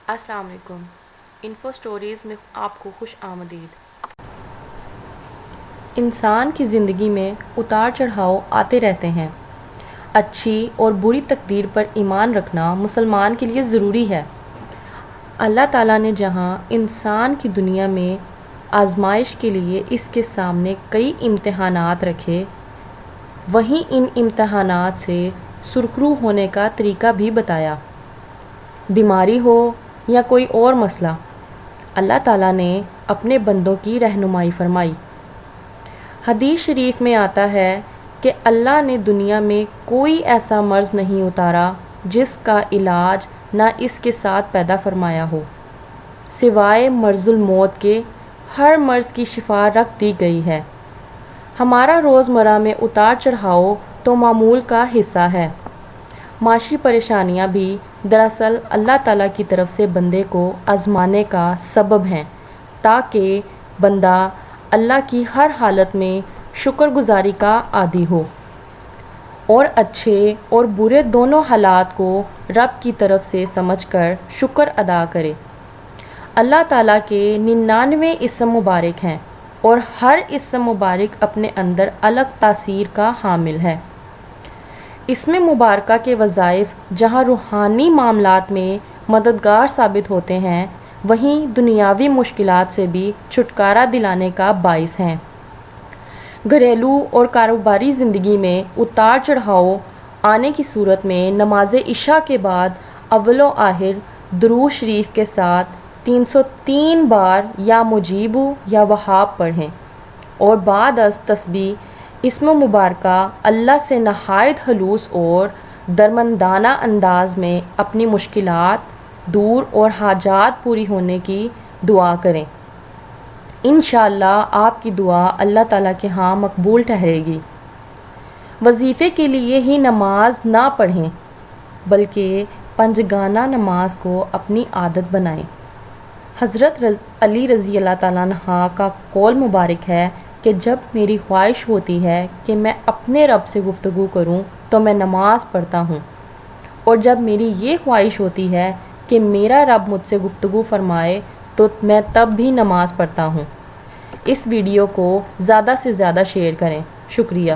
السلام علیکم۔ Info stories میں آپ کو خوش آمدید۔ انسان کی زندگی میں اتار چڑھاؤ آتے رہتے ہیں۔ اچھی اور بری تقدیر پر ایمان رکھنا مسلمان کے لیے ضروری ہے۔ اللہ تعالیٰ نے جہاں انسان کی دنیا میں آزمائش کے لیے اس کے سامنے کئی امتحانات رکھے، وہیں ان امتحانات سے سرخرو ہونے کا طریقہ بھی بتایا۔ بیماری ہو یا کوئی اور مسئلہ، اللہ تعالیٰ نے اپنے بندوں کی رہنمائی فرمائی۔ حدیث شریف میں آتا ہے کہ اللہ نے دنیا میں کوئی ایسا مرض نہیں اتارا جس کا علاج نہ اس کے ساتھ پیدا فرمایا ہو، سوائے مرض الموت کے ہر مرض کی شفا رکھ دی گئی ہے۔ ہمارا روزمرہ میں اتار چڑھاؤ تو معمول کا حصہ ہے۔ معاشی پریشانیاں بھی دراصل اللہ تعالیٰ کی طرف سے بندے کو آزمانے کا سبب ہیں، تاکہ بندہ اللہ کی ہر حالت میں شکر گزاری کا عادی ہو اور اچھے اور برے دونوں حالات کو رب کی طرف سے سمجھ کر شکر ادا کرے۔ اللہ تعالیٰ کے 99 اسم مبارک ہیں اور ہر اسم مبارک اپنے اندر الگ تاثیر کا حامل ہے۔ اسم مبارکہ کے وظائف جہاں روحانی معاملات میں مددگار ثابت ہوتے ہیں، وہیں دنیاوی مشکلات سے بھی چھٹکارا دلانے کا باعث ہیں۔ گھریلو اور کاروباری زندگی میں اتار چڑھاؤ آنے کی صورت میں نماز عشاء کے بعد اول و آخر درود شریف کے ساتھ 303 بار یا مجیب یا وہاب پڑھیں اور بعد از تسبیح اسم مبارکہ اللہ سے نہایت خلوص اور درمندانہ انداز میں اپنی مشکلات دور اور حاجات پوری ہونے کی دعا کریں۔ انشاءاللہ آپ کی دعا اللہ تعالیٰ کے ہاں مقبول ٹھہرے گی۔ وظیفے کے لیے ہی نماز نہ پڑھیں بلکہ پنجگانہ نماز کو اپنی عادت بنائیں۔ حضرت علی رضی اللہ تعالیٰ عنہ کا قول مبارک ہے کہ جب میری خواہش ہوتی ہے کہ میں اپنے رب سے گفتگو کروں تو میں نماز پڑھتا ہوں، اور جب میری یہ خواہش ہوتی ہے کہ میرا رب مجھ سے گفتگو فرمائے تو میں تب بھی نماز پڑھتا ہوں۔ اس ویڈیو کو زیادہ سے زیادہ شیئر کریں۔ شکریہ۔